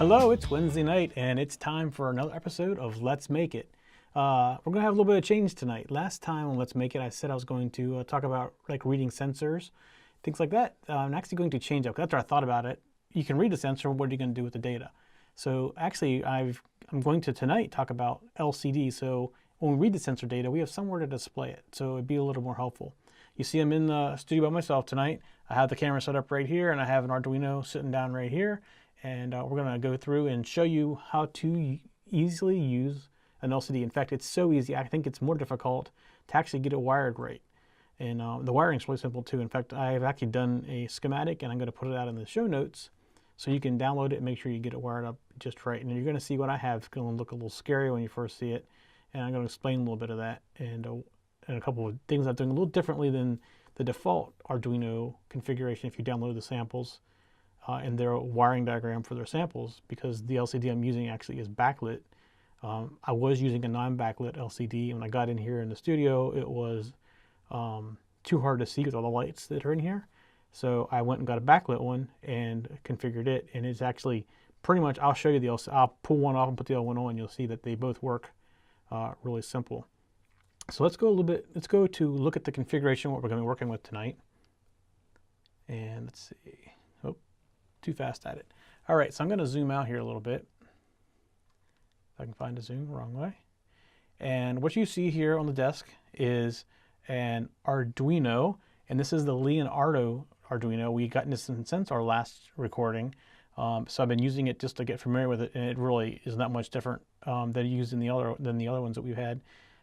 Hello, it's Wednesday night and it's time for another episode of Let's Make It. We're going to have a little bit of change tonight. Last time on Let's Make It, I said I was going to talk about like reading sensors, things like that. I'm actually going to change up. After I thought about it, you can read the sensor, what are you going to do with the data? So actually, I'm going to tonight talk about LCD. So when we read the sensor data, we have somewhere to display it. So it'd be a little more helpful. You see I'm in the studio by myself tonight. I have the camera set up right here and I have an Arduino sitting down right here. And we're going to go through and show you how to easily use an LCD. In fact, it's so easy, I think it's more difficult to actually get it wired right. And the wiring is really simple too. In fact, I've actually done a schematic and I'm going to put it out in the show notes so you can download it and make sure you get it wired up just right. And you're going to see what I have. It's going to look a little scary when you first see it. And I'm going to explain a little bit of that and a couple of things I'm doing a little differently than the default Arduino configuration if you download the samples. And their wiring diagram for their samples, because the LCD I'm using actually is backlit. I was using a non-backlit LCD, and when I got in here in the studio, it was too hard to see with all the lights that are in here. So I went and got a backlit one and configured it, and it's actually pretty much, I'll show you the LCD. I'll pull one off and put the other one on. You'll see that they both work really simple. So let's go to look at the configuration, what we're going to be working with tonight. And let's see. Too fast at it. All right, so I'm going to zoom out here a little bit. If I can find a zoom, wrong way. And what you see here on the desk is an Arduino, and this is the Leonardo Arduino. We got this since our last recording, so I've been using it just to get familiar with it, and it really is not much different than used in the other ones that we've had.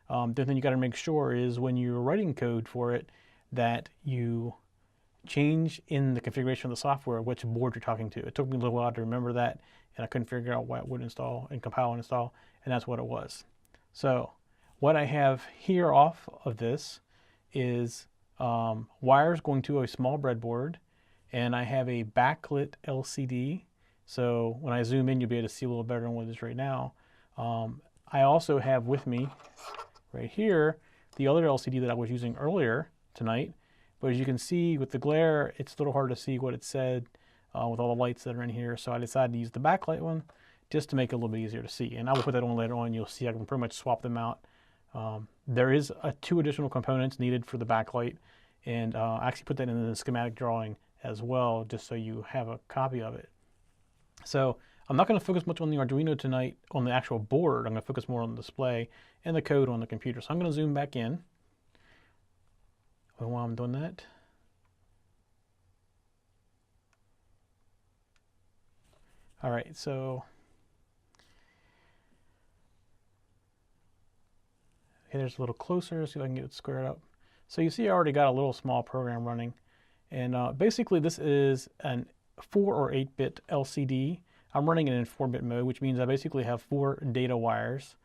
The thing you got to make sure is when you're writing code for it that you change in the configuration of the software which board you're talking to. It took me a little while to remember that, and I couldn't figure out why it wouldn't install and compile and install, and that's what it was. So what I have here off of this is wires going to a small breadboard, and I have a backlit LCD. So when I zoom in, you'll be able to see a little better than what it is right now. I also have with me right here the other LCD that I was using earlier tonight. But as you can see with the glare, it's a little hard to see what it said with all the lights that are in here. So I decided to use the backlight one just to make it a little bit easier to see. And I will put that on later on. You'll see I can pretty much swap them out. There is 2 additional components needed for the backlight. And I actually put that in the schematic drawing as well, just so you have a copy of it. So I'm not going to focus much on the Arduino tonight on the actual board. I'm going to focus more on the display and the code on the computer. So I'm going to zoom back in. While I'm doing that, all right, so here's a little closer, see if I can get it squared up. So you see I already got a little small program running, and basically this is an 4 or 8-bit LCD. I'm running it in 4-bit mode, which means I basically have 4 data wires,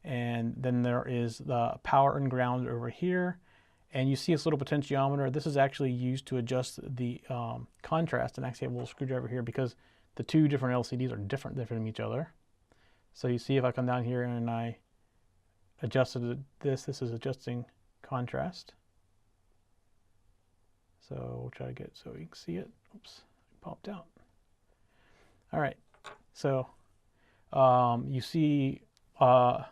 and then there is the power and ground over here. And you see this little potentiometer. This is actually used to adjust the contrast, and actually have a little screwdriver here because the 2 different LCDs are different from each other. So you see if I come down here and I adjusted this is adjusting contrast. So we'll try to get it so you can see it. Oops, it popped out. All right, so you see a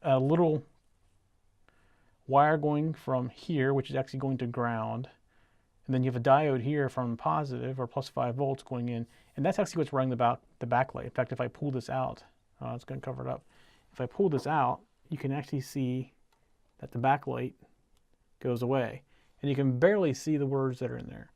little wire going from here, which is actually going to ground, and then you have a diode here from positive or plus 5 volts going in, and that's actually what's running the backlight. In fact, if I pull this out, it's going to cover it up. If I pull this out, you can actually see that the backlight goes away, and you can barely see the words that are in there.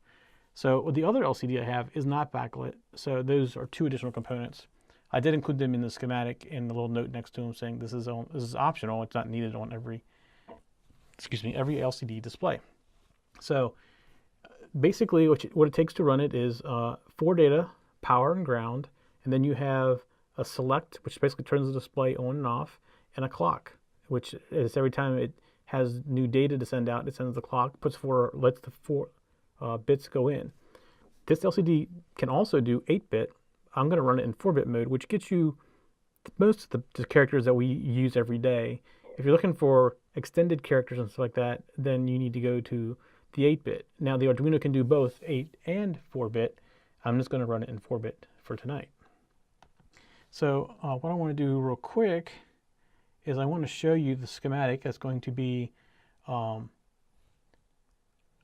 So the other LCD I have is not backlit, so those are 2 additional components. I did include them in the schematic and the little note next to them saying this is optional. It's not needed on every LCD display. So basically what it takes to run it is 4 data, power and ground, and then you have a select, which basically turns the display on and off, and a clock, which is every time it has new data to send out, it sends the clock, lets the 4 bits go in. This LCD can also do 8-bit. I'm going to run it in 4-bit mode, which gets you most of the characters that we use every day. If you're looking for extended characters and stuff like that, then you need to go to the 8-bit. Now the Arduino can do both 8 and 4-bit. I'm just going to run it in 4-bit for tonight. So what I want to do real quick is I want to show you the schematic that's going to be on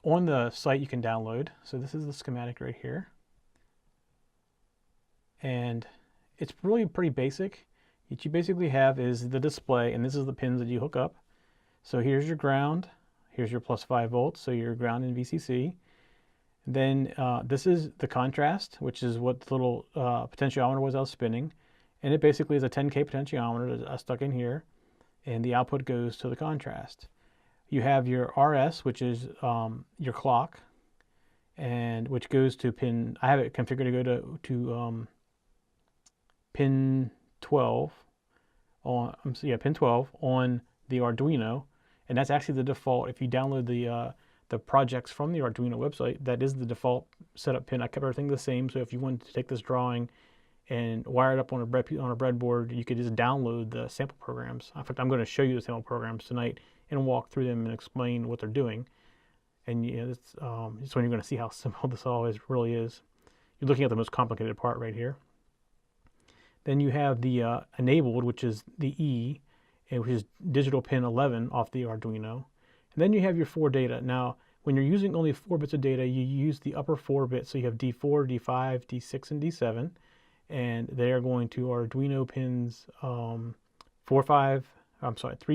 the site you can download. So this is the schematic right here. And it's really pretty basic. What you basically have is the display, and this is the pins that you hook up. So here's your ground, here's your plus 5 volts, so your ground in VCC. Then this is the contrast, which is what the little potentiometer was I was spinning. And it basically is a 10K potentiometer that I stuck in here, and the output goes to the contrast. You have your RS, which is your clock, and which goes to pin, I have it configured to go to pin 12 on, pin 12 on the Arduino, and that's actually the default. If you download the projects from the Arduino website, that is the default setup pin. I kept everything the same, so if you wanted to take this drawing and wire it up on a breadboard, you could just download the sample programs. In fact, I'm going to show you the sample programs tonight and walk through them and explain what they're doing. And it's when you're going to see how simple this all really is. You're looking at the most complicated part right here. Then you have the enabled, which is the E, which is digital pin 11 off the Arduino. And then you have your 4 data. Now, when you're using only 4 bits of data, you use the upper 4 bits. So you have D4, D5, D6, and D7. And they are going to Arduino pins 3,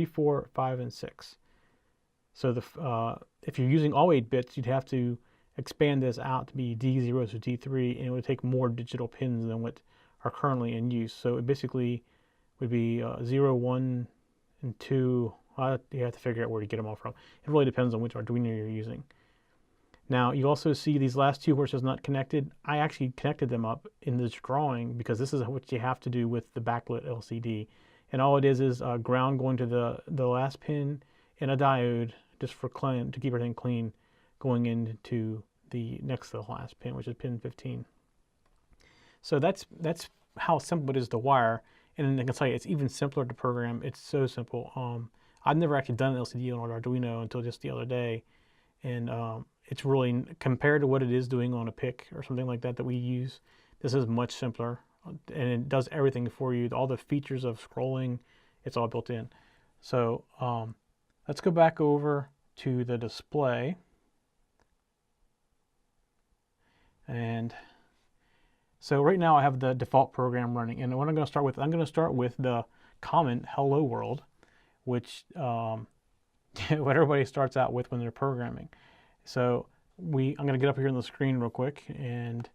4, 5, and 6. So if you're using all 8 bits, you'd have to expand this out to be D0 to D3, and it would take more digital pins than what are currently in use. So it basically would be 0, 1, and 2. You have to figure out where to get them all from. It really depends on which Arduino you're using. Now, you also see these last 2 where it says not connected. I actually connected them up in this drawing because this is what you have to do with the backlit LCD. And all it is ground going to the last pin and a diode just for to keep everything clean going into the next to the last pin, which is pin 15. So that's how simple it is to wire. And I can tell you, it's even simpler to program. It's so simple. I've never actually done an LCD on an Arduino until just the other day. And it's really, compared to what it is doing on a PIC or something like that we use, this is much simpler. And it does everything for you. All the features of scrolling, it's all built in. So let's go back over to the display. And so right now I have the default program running. And what I'm going to start with, I'm going to start with the common hello world, which what everybody starts out with when they're programming. So I'm going to get up here on the screen real quick, and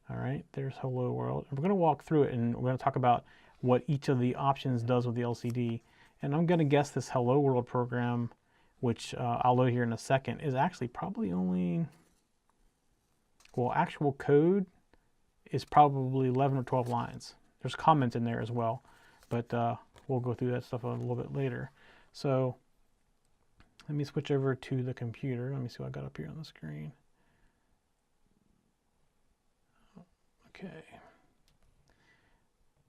all right, there's hello world. And we're going to walk through it, and we're going to talk about what each of the options does with the LCD. And I'm going to guess this hello world program, which I'll load here in a second, is actually probably only, well, actual code is probably 11 or 12 lines. There's comments in there as well, but we'll go through that stuff a little bit later. So let me switch over to the computer. Let me see what I got up here on the screen. Okay.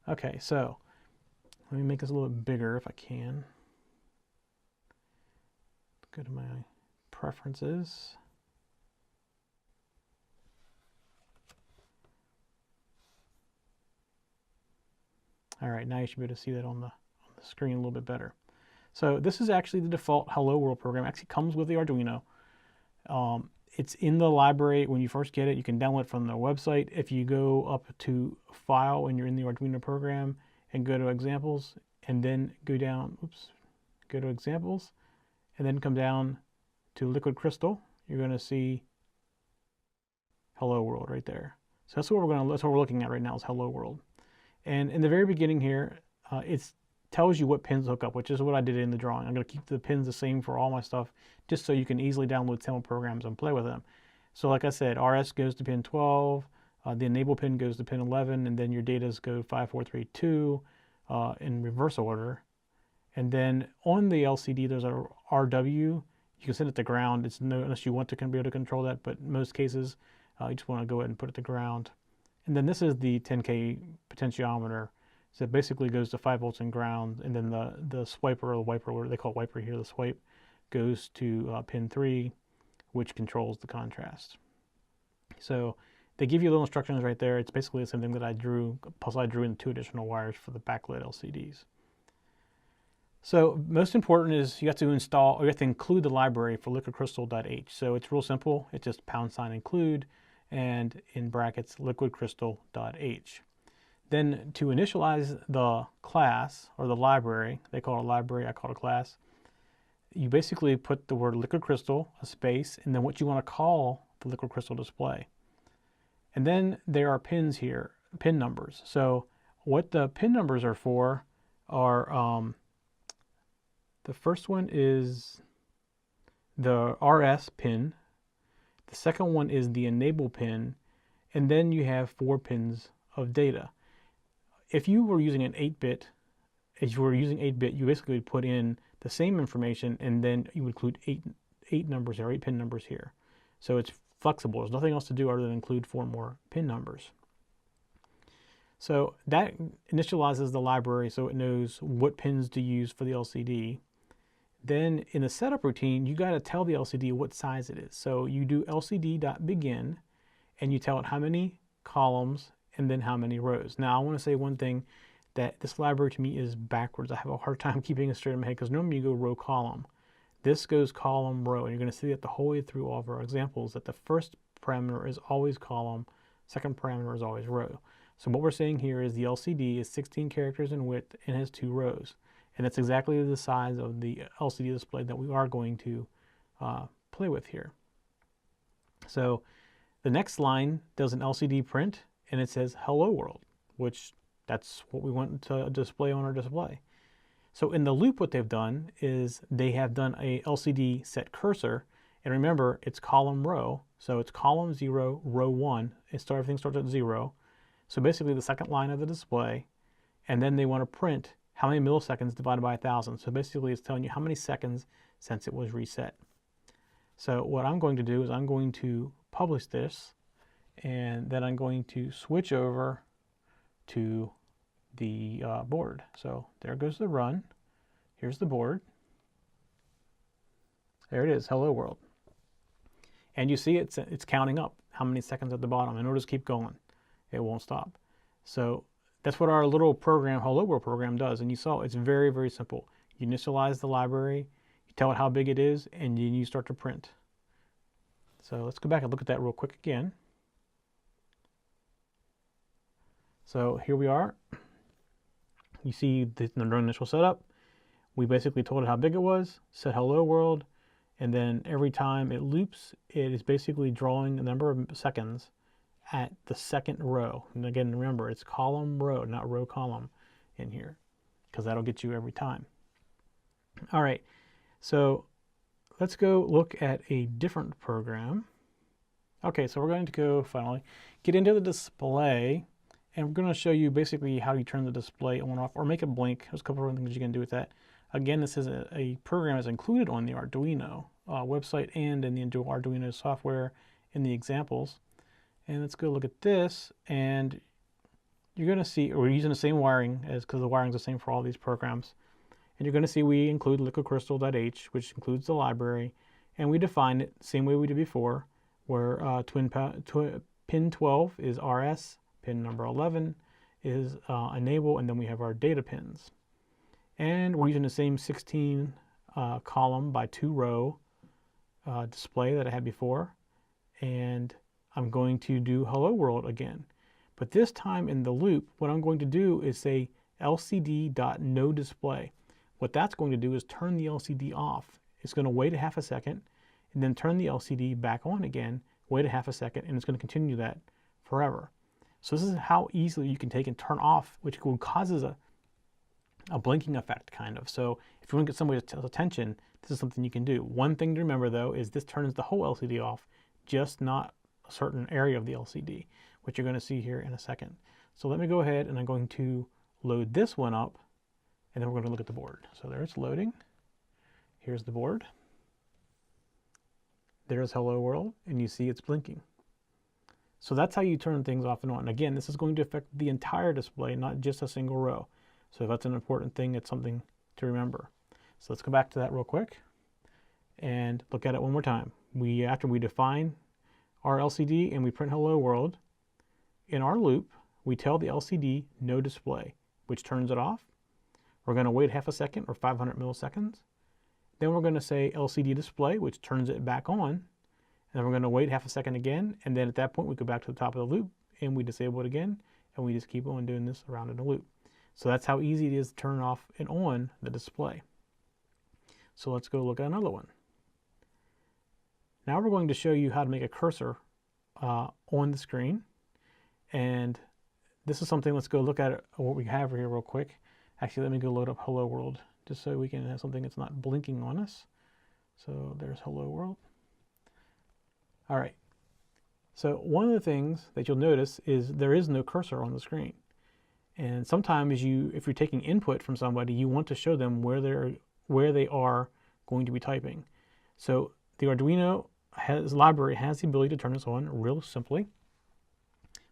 Okay, so let me make this a little bit bigger if I can. Go to my preferences. All right, now you should be able to see that on the screen a little bit better. So this is actually the default Hello World program. It actually comes with the Arduino. It's in the library when you first get it. You can download it from their website. If you go up to File when you're in the Arduino program and go to Examples, and then go down, go to Examples, and then come down to Liquid Crystal, you're going to see Hello World right there. So that's what we're looking at right now is Hello World. And in the very beginning here, it tells you what pins hook up, which is what I did in the drawing. I'm going to keep the pins the same for all my stuff, just so you can easily download sample programs and play with them. So like I said, RS goes to pin 12, the enable pin goes to pin 11, and then your datas go 5, 4, 3, 2 in reverse order. And then on the LCD, there's a RW. You can set it to ground. It's no, unless you want to be able to control that, but in most cases, you just want to go ahead and put it to ground. And then this is the 10K potentiometer. So it basically goes to 5 volts and ground, and then the swiper, or the wiper, what they call wiper here, the swipe, goes to pin 3, which controls the contrast. So They give you little instructions right there. It's basically the same thing that I drew, plus I drew in 2 additional wires for the backlit LCDs. So most important is you have to install, or you have to include the library for liquidcrystal.h. So it's real simple. It's just #include and in brackets liquidcrystal.h. Then to initialize the class or the library, they call it a library, I call it a class, you basically put the word liquid crystal, a space, and then what you want to call the liquid crystal display. And then there are pins here, pin numbers. So what the pin numbers are for are, the first one is the RS pin, the second one is the enable pin, and then you have 4 pins of data. If you were using an 8-bit, you basically put in the same information and then you would include 8 numbers or 8 pin numbers here. So it's flexible. There's nothing else to do other than include 4 more pin numbers. So that initializes the library so it knows what pins to use for the LCD. Then in the setup routine, you got to tell the LCD what size it is. So you do lcd.begin and you tell it how many columns and then how many rows. Now I want to say one thing, that this library to me is backwards. I have a hard time keeping it straight in my head because normally you go row column. This goes column row, and you're going to see that the whole way through all of our examples that the first parameter is always column, second parameter is always row. So what we're saying here is the LCD is 16 characters in width and has 2 rows. And that's exactly the size of the LCD display that we are going to play with here. So the next line does an LCD print and it says hello world, which that's what we want to display on our display. So in the loop, what they've done is they have done a LCD set cursor. And remember, it's column row. So it's column 0, row 1. Everything starts at 0. So basically the second line of the display. And then they want to print how many milliseconds divided by 1,000. So basically it's telling you how many seconds since it was reset. So what I'm going to do is I'm going to publish this. And then I'm going to switch over to the board. So there goes the run. Here's the board. There it is, hello world. And you see it's counting up how many seconds at the bottom, and it'll just keep going. It won't stop. So that's what our little program, hello world program, does. And you saw it's very, very simple. You initialize the library, you tell it how big it is, and then you start to print. So let's go back and look at that real quick again. So here we are. You see the initial setup. We basically told it how big it was, said hello world, and then every time it loops, it is basically drawing a number of seconds at the second row. And again, remember, it's column row, not row column in here, because that'll get you every time. All right, so let's go look at a different program. Okay, so we're going to go finally get into the display. And we're going to show you basically how you turn the display on and off or make it blink. There's a couple of things you can do with that. Again, this is a program that's included on the Arduino website and in the Arduino software in the examples. And let's go look at this. And you're going to see, we're using the same wiring because the wiring is the same for all these programs. And you're going to see we include liquidcrystal.h, which includes the library. And we define it the same way we did before, where pin 12 is RS. Pin number 11 is enable, and then we have our data pins. And we're using the same 16 column by 2 row display that I had before. And I'm going to do hello world again. But this time in the loop, what I'm going to do is say lcd.noDisplay. What that's going to do is turn the LCD off. It's going to wait a half a second and then turn the LCD back on again, wait a half a second, and it's going to continue that forever. So this is how easily you can take and turn off, which causes a blinking effect, kind of. So if you want to get somebody's attention, this is something you can do. One thing to remember, though, is this turns the whole LCD off, just not a certain area of the LCD, which you're going to see here in a second. So let me go ahead and I'm going to load this one up, and then we're going to look at the board. So there it's loading. Here's the board. There's hello world, and you see it's blinking. So that's how you turn things off and on. Again, this is going to affect the entire display, not just a single row. So that's an important thing. It's something to remember. So let's go back to that real quick and look at it one more time. After we define our LCD and we print hello world, in our loop, we tell the LCD no display, which turns it off. We're going to wait half a second or 500 milliseconds. Then we're going to say LCD display, which turns it back on. And then we're going to wait half a second again. And then at that point, we go back to the top of the loop and we disable it again. And we just keep on doing this around in a loop. So that's how easy it is to turn off and on the display. So let's go look at another one. Now we're going to show you how to make a cursor on the screen. And this is something, let's go look at what we have here real quick. Actually, let me go load up Hello World just so we can have something that's not blinking on us. So there's Hello World. All right. So one of the things that you'll notice is there is no cursor on the screen. And sometimes if you're taking input from somebody, you want to show them where they are going to be typing. So the Arduino library has the ability to turn this on real simply.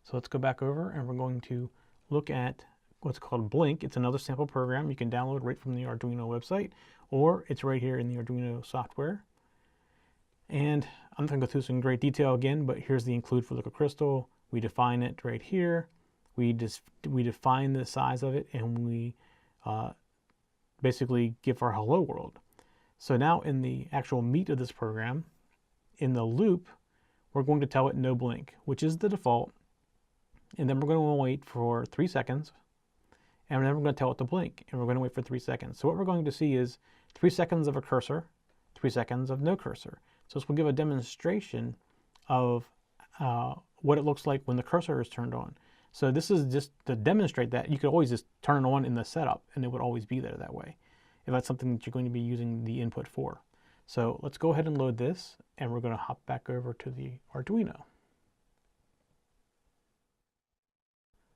So let's go back over and we're going to look at what's called Blink. It's another sample program you can download right from the Arduino website, or it's right here in the Arduino software. And I'm not going to go through this in great detail again, but here's the include for liquid crystal. We define it right here. We define the size of it, and we basically give our hello world. So now in the actual meat of this program, in the loop, we're going to tell it no blink, which is the default. And then we're going to wait for 3 seconds. And then we're going to tell it to blink, and we're going to wait for 3 seconds. So what we're going to see is 3 seconds of a cursor, 3 seconds of no cursor. So this will give a demonstration of what it looks like when the cursor is turned on. So this is just to demonstrate that. You could always just turn it on in the setup, and it would always be there that way, if that's something that you're going to be using the input for. So let's go ahead and load this, and we're going to hop back over to the Arduino.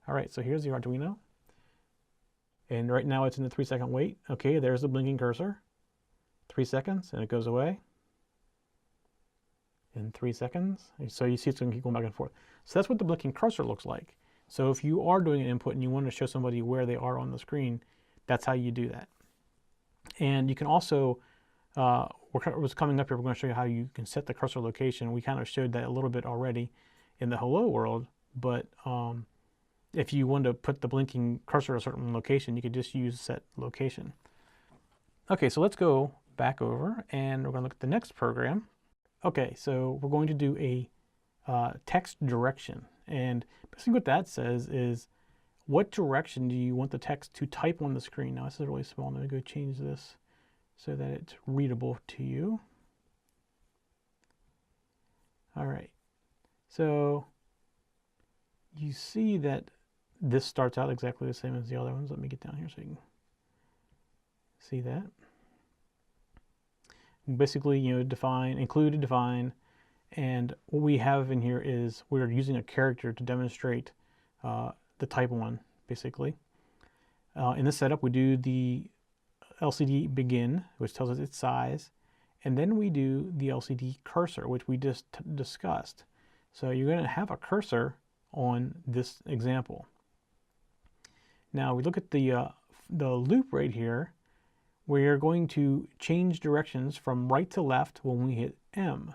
All right, so here's the Arduino. And right now it's in the 3 second wait. Okay, there's the blinking cursor. 3 seconds, and it goes away. In 3 seconds. So you see it's going to keep going back and forth. So that's what the blinking cursor looks like. So if you are doing an input and you want to show somebody where they are on the screen, that's how you do that. And you can also, what's coming up here, we're going to show you how you can set the cursor location. We kind of showed that a little bit already in the hello world, but if you want to put the blinking cursor at a certain location, you could just use set location. Okay, so let's go back over and we're going to look at the next program. Okay, so we're going to do a text direction. And basically what that says is, what direction do you want the text to type on the screen? Now this is really small. I'm going to go change this so that it's readable to you. All right, so you see that this starts out exactly the same as the other ones. Let me get down here so you can see that. Basically, you know, define, include, define, and what we have in here is we're using a character to demonstrate the type 1, basically. In this setup, we do the LCD begin, which tells us its size, and then we do the LCD cursor, which we just discussed. So you're going to have a cursor on this example. Now we look at the loop right here, where you're going to change directions from right to left when we hit M.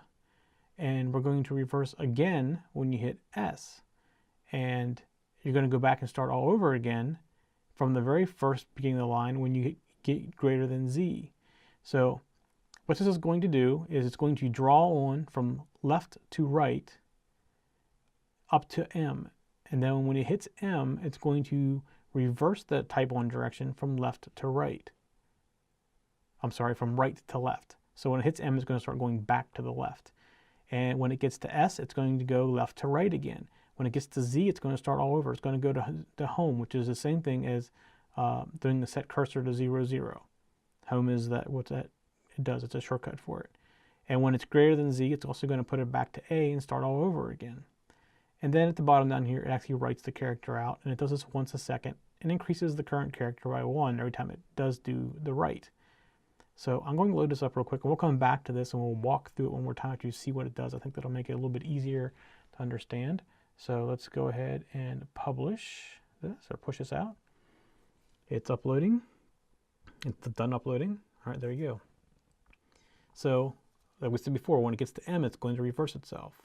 And we're going to reverse again when you hit S. And you're going to go back and start all over again from the very first beginning of the line when you get greater than Z. So what this is going to do is it's going to draw on from left to right up to M. And then when it hits M, it's going to reverse the type 1 direction from left to right. I'm sorry, from right to left. So when it hits M, it's going to start going back to the left. And when it gets to S, it's going to go left to right again. When it gets to Z, it's going to start all over. It's going to go to home, which is the same thing as doing the set cursor to 0, 0. Home is what that it does. It's a shortcut for it. And when it's greater than Z, it's also going to put it back to A and start all over again. And then at the bottom down here, it actually writes the character out, and it does this once a second and increases the current character by 1 every time it does do the write. So I'm going to load this up real quick, and we'll come back to this and we'll walk through it one more time after you see what it does. I think that'll make it a little bit easier to understand. So let's go ahead and publish this, or push this out. It's uploading. It's done uploading. All right, there you go. So like we said before, when it gets to M, it's going to reverse itself.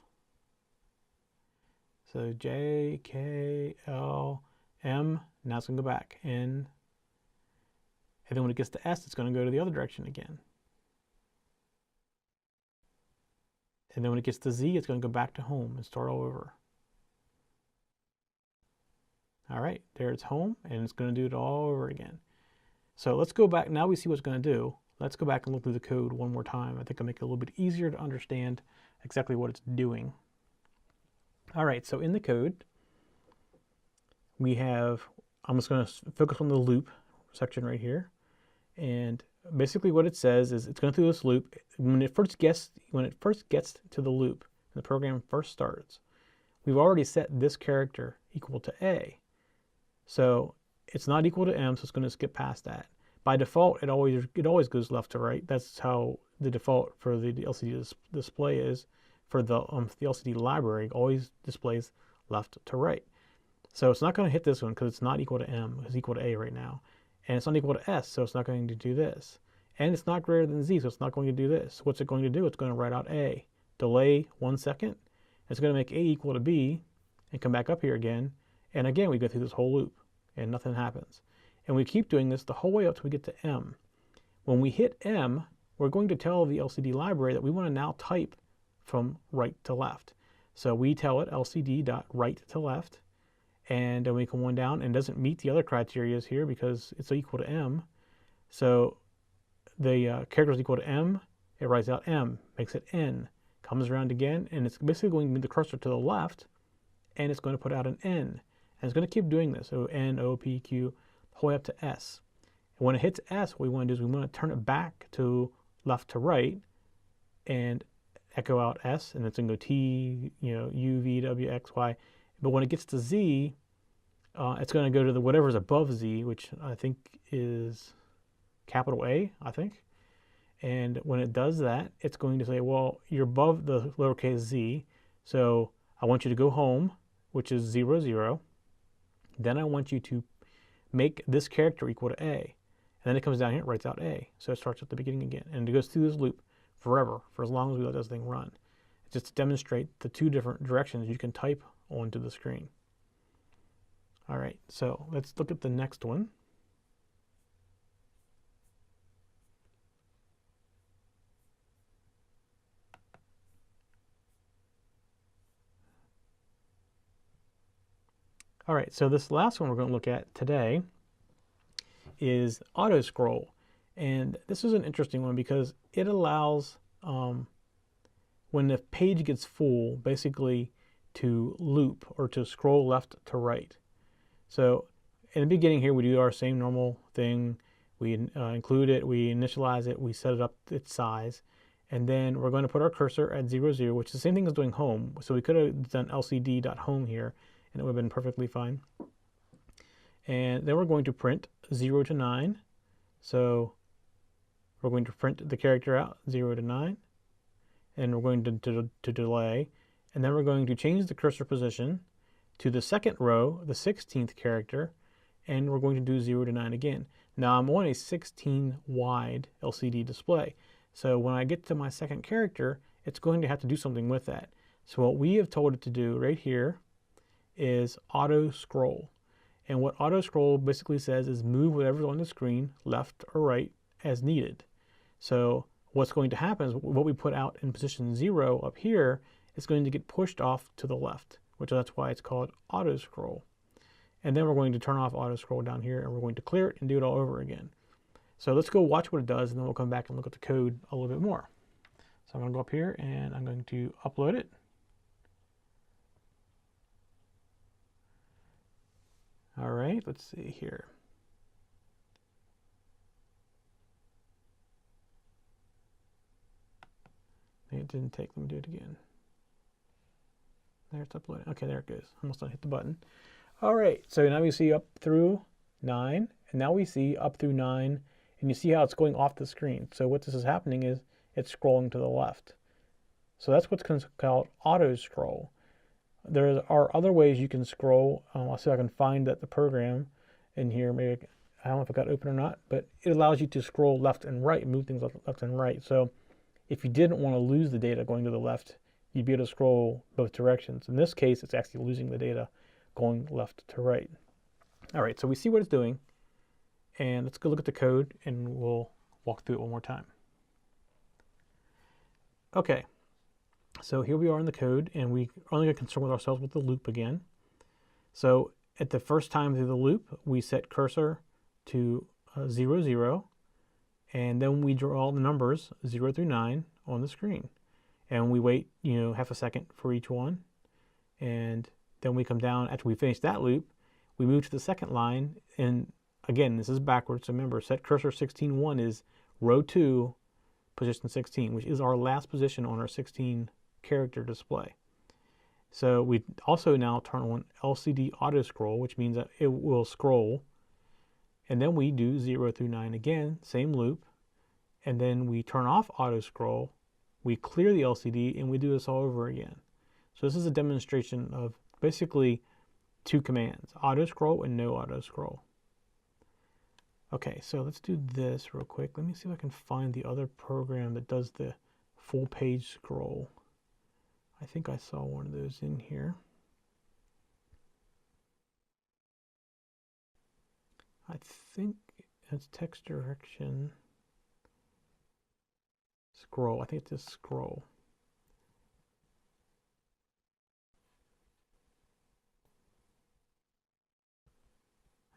So J, K, L, M, now it's going to go back, N, and then when it gets to S, it's going to go to the other direction again. And then when it gets to Z, it's going to go back to home and start all over. All right, there it's home, and it's going to do it all over again. So let's go back. Now we see what it's going to do. Let's go back and look through the code one more time. I think it'll make it a little bit easier to understand exactly what it's doing. All right, so in the code, we have, I'm just going to focus on the loop section right here. And basically what it says is it's going through this loop. When it first gets to the loop, and the program first starts, we've already set this character equal to A. So it's not equal to M, so it's going to skip past that. By default, it always goes left to right. That's how the default for the LCD display is. For the LCD library, always displays left to right. So it's not going to hit this one because it's not equal to M. It's equal to A right now. And it's not equal to S, so it's not going to do this. And it's not greater than Z, so it's not going to do this. What's it going to do? It's going to write out A. Delay 1 second. It's going to make A equal to B and come back up here again. And again, we go through this whole loop and nothing happens. And we keep doing this the whole way up till we get to M. When we hit M, we're going to tell the LCD library that we want to now type from right to left. So we tell it lcd.right to left, and then we come on down, and it doesn't meet the other criteria here because it's equal to M. So the character is equal to M, it writes out M, makes it N, comes around again, and it's basically going to move the cursor to the left, and it's going to put out an N. And it's going to keep doing this, so N, O, P, Q, the whole way up to S. And when it hits S, what we want to do is we want to turn it back to left to right, and echo out S, and it's going to go T, U, V, W, X, Y. But when it gets to Z, it's going to go to the whatever's above Z, which I think is capital A, I think. And when it does that, it's going to say, well, you're above the lowercase z, so I want you to go home, which is 0, 0. Then I want you to make this character equal to A. And then it comes down here and writes out A. So it starts at the beginning again. And it goes through this loop forever, for as long as we let this thing run. Just to demonstrate the two different directions you can type onto the screen. All right, so let's look at the next one. All right, so this last one we're going to look at today is auto scroll. And this is an interesting one because it allows, when the page gets full, basically to loop or to scroll left to right. So in the beginning here, we do our same normal thing. We include it, we initialize it, we set it up its size, and then we're going to put our cursor at 0, 0, which is the same thing as doing home. So we could have done lcd.home here, and it would have been perfectly fine. And then we're going to print 0 to 9. So we're going to print the character out 0 to 9, and we're going to delay, and then we're going to change the cursor position to the second row, the 16th character, and we're going to do 0 to 9 again. Now I'm on a 16 wide LCD display, so when I get to my second character, it's going to have to do something with that. So what we have told it to do right here is auto scroll. And what auto scroll basically says is move whatever's on the screen left or right as needed. So what's going to happen is what we put out in position 0 up here is going to get pushed off to the left, which that's why it's called auto scroll. And then we're going to turn off auto scroll down here, and we're going to clear it and do it all over again. So let's go watch what it does, and then we'll come back and look at the code a little bit more. So I'm going to go up here and I'm going to upload it. All right, let's see here. It didn't take, let me do it again. There, it's uploading. Okay, there it goes. Almost done, hit the button. All right, so now we see up through 9, and now we see up through 9, and you see how it's going off the screen. So what this is happening is it's scrolling to the left. So that's what's called auto scroll. There are other ways you can scroll. I'll see if I can find the program in here. Maybe I don't know if it got open or not, but it allows you to scroll left and right, move things left and right. So if you didn't want to lose the data going to the left, you'd be able to scroll both directions. In this case, it's actually losing the data going left to right. All right, so we see what it's doing, and let's go look at the code and we'll walk through it one more time. Okay, so here we are in the code, and we are only going to concern with ourselves with the loop again. So at the first time through the loop, we set cursor to 0, 0, and then we draw the numbers 0 through 9 on the screen. And we wait, half a second for each one. And then we come down, after we finish that loop, we move to the second line. And again, this is backwards. So remember, set cursor 16, 1 is row 2, position 16, which is our last position on our 16 character display. So we also now turn on LCD auto scroll, which means that it will scroll. And then we do 0 through 9 again, same loop. And then we turn off auto scroll, we clear the LCD, and we do this all over again. So this is a demonstration of basically 2 commands, auto scroll and no auto scroll. Okay, so let's do this real quick. Let me see if I can find the other program that does the full page scroll. I think I saw one of those in here. I think it's text direction. Scroll, I think it's just scroll.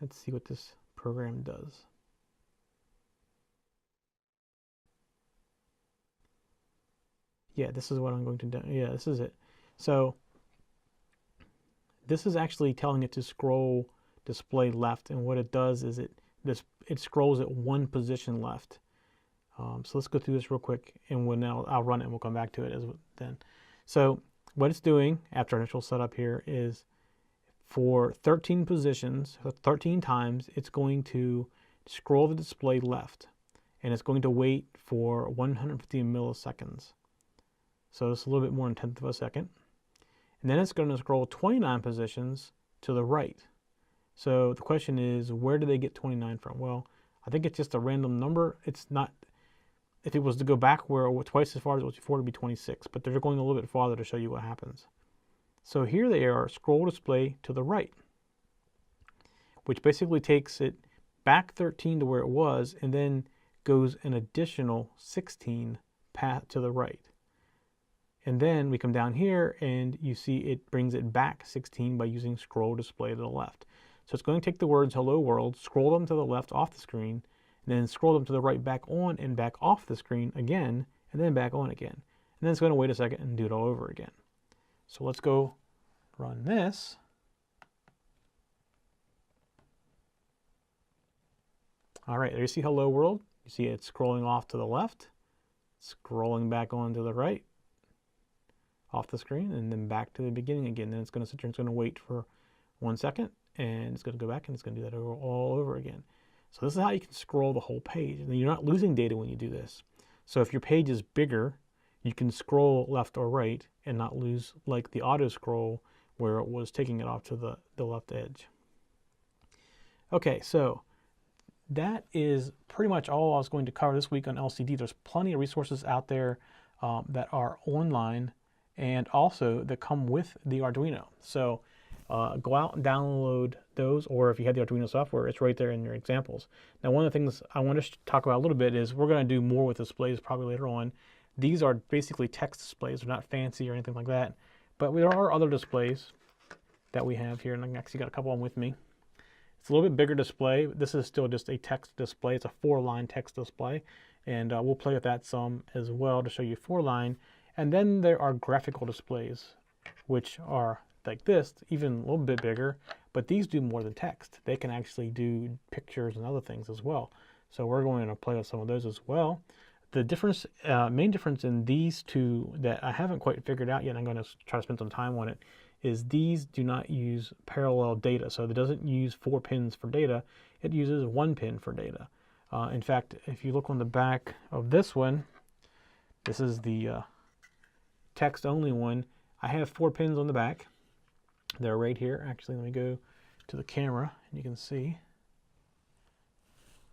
Let's see what this program does. Yeah, this is what I'm going to do. Yeah, this is it. So this is actually telling it to scroll display left, and what it does is it scrolls at 1 position left. So let's go through this real quick, and I'll run it and we'll come back to it then. So what it's doing after initial setup here is for 13 positions, 13 times, it's going to scroll the display left, and it's going to wait for 150 milliseconds. So it's a little bit more than 1/10 of a second. And then it's going to scroll 29 positions to the right. So the question is, where do they get 29 from? Well, I think it's just a random number. It's not, if it was to go back where twice as far as it was before, it would be 26, but they're going a little bit farther to show you what happens. So here they are, scroll display to the right, which basically takes it back 13 to where it was, and then goes an additional 16 path to the right. And then we come down here and you see it brings it back 16 by using scroll display to the left. So it's going to take the words hello world, scroll them to the left off the screen, and then scroll them to the right back on and back off the screen again, and then back on again. And then it's going to wait a second and do it all over again. So let's go run this. All right, there you see hello world. You see it's scrolling off to the left, scrolling back on to the right, off the screen, and then back to the beginning again. Then it's going to sit here, it's going to wait for 1 second, and it's going to go back and it's going to do that all over again. So this is how you can scroll the whole page, and you're not losing data when you do this. So if your page is bigger, you can scroll left or right and not lose, like the auto scroll where it was taking it off to the left edge. Okay, so that is pretty much all I was going to cover this week on LCD. There's plenty of resources out there that are online and also that come with the Arduino. So go out and download those, or if you have the Arduino software, it's right there in your examples. Now, one of the things I want to talk about a little bit is we're going to do more with displays probably later on. These are basically text displays. They're not fancy or anything like that, but there are other displays that we have here, and I actually got a couple of them with me. It's a little bit bigger display. This is still just a text display. It's a 4-line text display, and we'll play with that some as well to show you 4-line. And then there are graphical displays, which are like this, even a little bit bigger, but these do more than text. They can actually do pictures and other things as well. So we're going to play with some of those as well. The difference, main difference in these two that I haven't quite figured out yet, I'm going to try to spend some time on it, is these do not use parallel data. So it doesn't use 4 pins for data, it uses 1 pin for data. In fact, if you look on the back of this one, this is the text only one. I have 4 pins on the back. They're right here. Actually, let me go to the camera and you can see.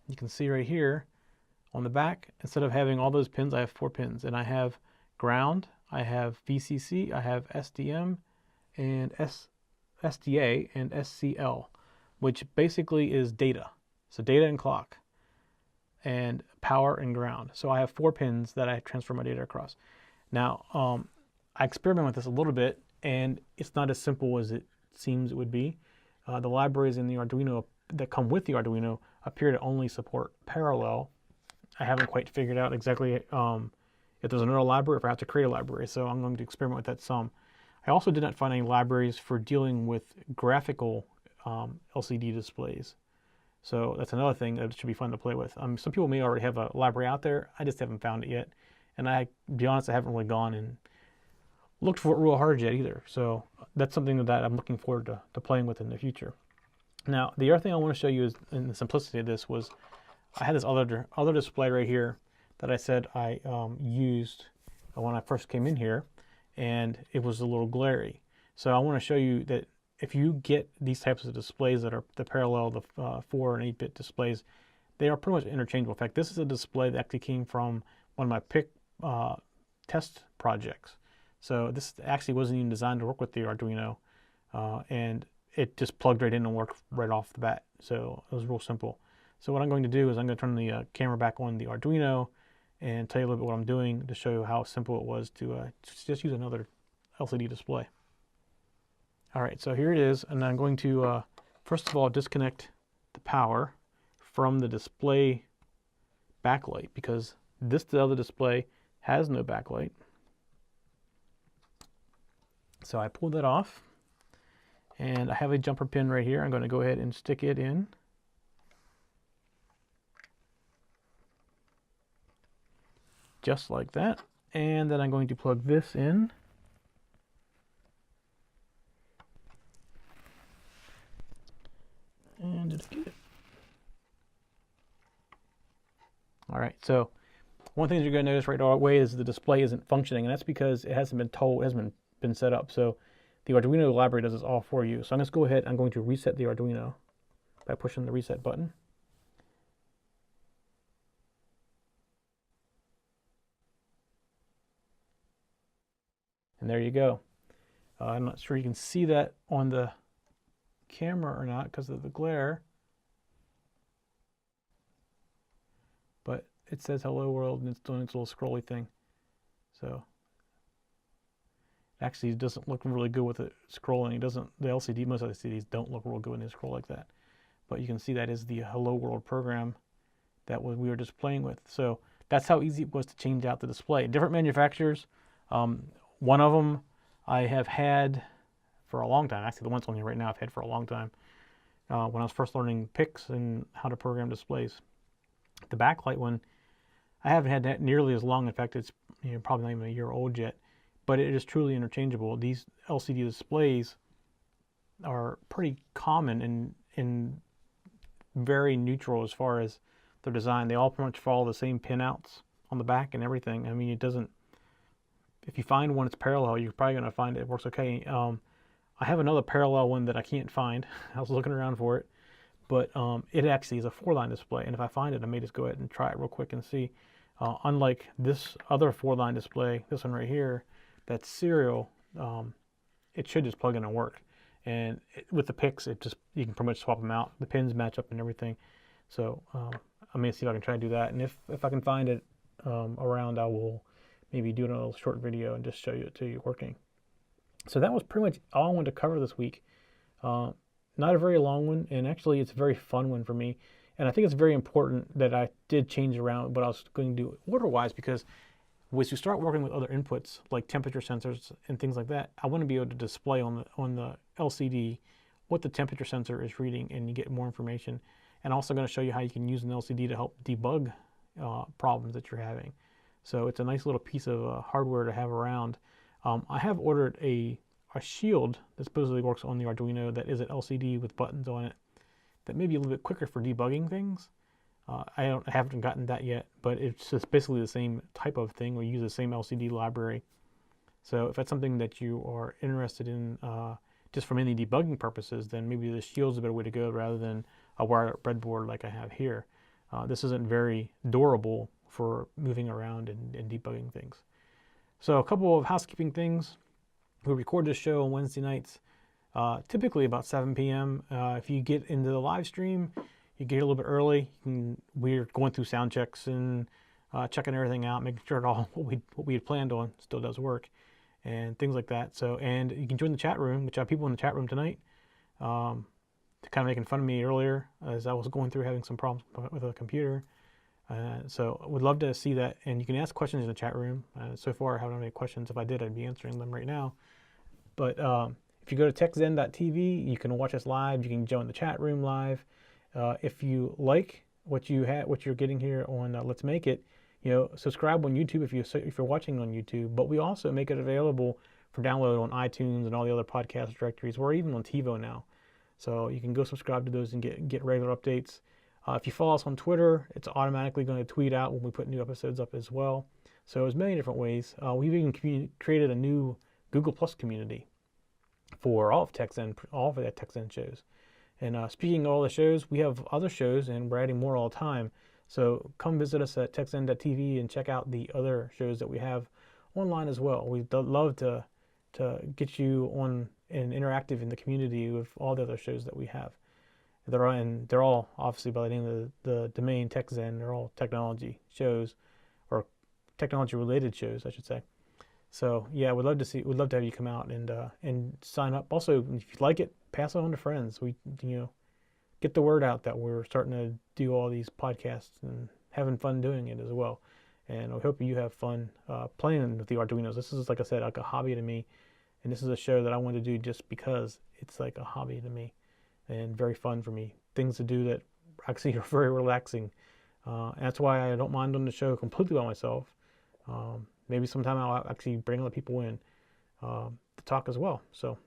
You can see right here on the back, instead of having all those pins, I have 4 pins, and I have ground, I have VCC, I have SDM, and SDA, and SCL, which basically is data. So data and clock, and power and ground. So I have 4 pins that I transfer my data across. Now, I experimented with this a little bit, and it's not as simple as it seems it would be. The libraries in the Arduino that come with the Arduino appear to only support parallel. I haven't quite figured out exactly if there's another library or if I have to create a library, so I'm going to experiment with that some. I also did not find any libraries for dealing with graphical LCD displays. So that's another thing that should be fun to play with. Some people may already have a library out there. I just haven't found it yet. And to be honest, I haven't really gone and looked for it real hard yet either. So that's something that I'm looking forward to playing with in the future. Now, the other thing I want to show you is, in the simplicity of this, was I had this other display right here that I said I used when I first came in here, and it was a little glary. So I want to show you that if you get these types of displays that are the parallel, the 4 and 8-bit displays, they are pretty much interchangeable. In fact, this is a display that actually came from one of my PIC test projects. So this actually wasn't even designed to work with the Arduino, and it just plugged right in and worked right off the bat. So it was real simple. So what I'm going to do is I'm going to turn the camera back on the Arduino and tell you a little bit what I'm doing to show you how simple it was to just use another LCD display. All right, so here it is, and I'm going to first of all disconnect the power from the display backlight, because this other display has no backlight. So I pulled that off, and I have a jumper pin right here. I'm going to go ahead and stick it in. Just like that. And then I'm going to plug this in. And it again. All right, so one thing you're going to notice right away is the display isn't functioning, and that's because it hasn't been set up. So the Arduino library does this all for you. So I'm going to go ahead, I'm going to reset the Arduino by pushing the reset button. And there you go. I'm not sure you can see that on the camera or not because of the glare, but it says hello world and it's doing its little scrolly thing. So actually it doesn't look really good with it scrolling. It doesn't, the LCD, most of the LCDs don't look real good when they scroll like that. But you can see that is the hello world program that we were just playing with. So that's how easy it was to change out the display. Different manufacturers. One of them I have had for a long time. Actually, the one's on here right now I've had for a long time. When I was first learning PICs and how to program displays. The backlight one, I haven't had that nearly as long. In fact, it's probably not even a year old yet. But it is truly interchangeable. These LCD displays are pretty common and very neutral as far as their design. They all pretty much follow the same pinouts on the back and everything. I mean, it doesn't. If you find one that's parallel, you're probably going to find it works okay. I have another parallel one that I can't find. I was looking around for it, but it actually is a 4-line display. And if I find it, I may just go ahead and try it real quick and see. Unlike this other 4-line display, this one right here, that's serial, it should just plug in and work. And with the PICs, you can pretty much swap them out. The pins match up and everything. So I may see if I can try to do that. And if I can find it around, I will maybe do a little short video and just show you it to you working. So that was pretty much all I wanted to cover this week. Not a very long one, and actually it's a very fun one for me. And I think it's very important that I did change around what I was going to do order-wise, because as you start working with other inputs like temperature sensors and things like that, I want to be able to display on the LCD what the temperature sensor is reading, and you get more information. And also going to show you how you can use an LCD to help debug problems that you're having. So it's a nice little piece of hardware to have around. I have ordered a shield that supposedly works on the Arduino that is an LCD with buttons on it that may be a little bit quicker for debugging things. I haven't gotten that yet, but it's just basically the same type of thing. We use the same LCD library. So if that's something that you are interested in just for mainly debugging purposes, then maybe the shield's a better way to go rather than a wired breadboard like I have here. This isn't very durable for moving around and debugging things. So a couple of housekeeping things. We record this show on Wednesday nights, typically about 7 p.m. If you get into the live stream, you get a little bit early. We're going through sound checks and checking everything out, making sure all what we had planned on still does work, and things like that. So, and you can join the chat room, which I have people in the chat room tonight. Kind of making fun of me earlier as I was going through having some problems with a computer. So would love to see that, and you can ask questions in the chat room. So far I haven't had any questions. If I did, I'd be answering them right now. But if you go to techzen.tv, you can watch us live. You can join the chat room live. If you like what you're getting here on Let's Make It, subscribe on YouTube if you're watching on YouTube. But we also make it available for download on iTunes and all the other podcast directories. We're even on TiVo now, so you can go subscribe to those and get regular updates. If you follow us on Twitter, it's automatically going to tweet out when we put new episodes up as well. So there's many different ways. We've even created a new Google Plus community for all of TechZen, all of the TechZen shows. And speaking of all the shows, we have other shows, and we're adding more all the time. So come visit us at techzen.tv and check out the other shows that we have online as well. We'd love to get you on and interactive in the community with all the other shows that we have. They're all obviously by the name of the domain TechZen. They're all technology shows, or technology related shows, I should say. So yeah, we'd love to have you come out and sign up. Also, if you like it, pass it on to friends. We get the word out that we're starting to do all these podcasts and having fun doing it as well. And I hope you have fun playing with the Arduinos. This is, like I said, like a hobby to me, and this is a show that I want to do just because it's like a hobby to me and very fun for me. Things to do that actually are very relaxing. And that's why I don't mind doing the show completely by myself. Maybe sometime I'll actually bring other people in to talk as well. So,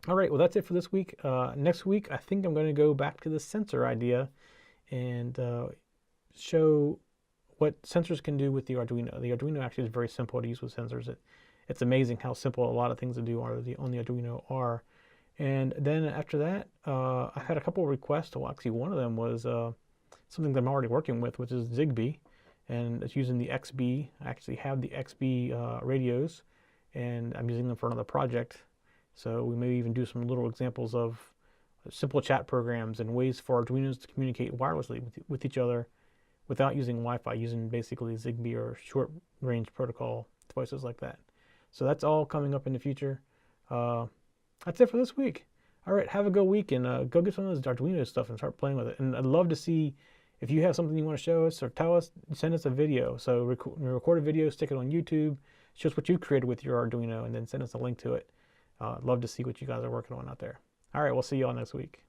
all right, well, that's it for this week. Next week, I think I'm going to go back to the sensor idea and show what sensors can do with the Arduino. The Arduino actually is very simple to use with sensors. It's amazing how simple a lot of things to do on the Arduino are. And then after that, I had a couple of requests. Well, actually, one of them was something that I'm already working with, which is Zigbee. And it's using the XB. I actually have the XB radios, and I'm using them for another project. So we may even do some little examples of simple chat programs and ways for Arduinos to communicate wirelessly with each other without using Wi-Fi, using basically Zigbee or short-range protocol devices like that. So that's all coming up in the future. That's it for this week. All right, have a good week, and go get some of this Arduino stuff and start playing with it. And I'd love to see if you have something you want to show us or tell us, send us a video. So record a video, stick it on YouTube, show us what you created with your Arduino, and then send us a link to it. I'd love to see what you guys are working on out there. All right, we'll see you all next week.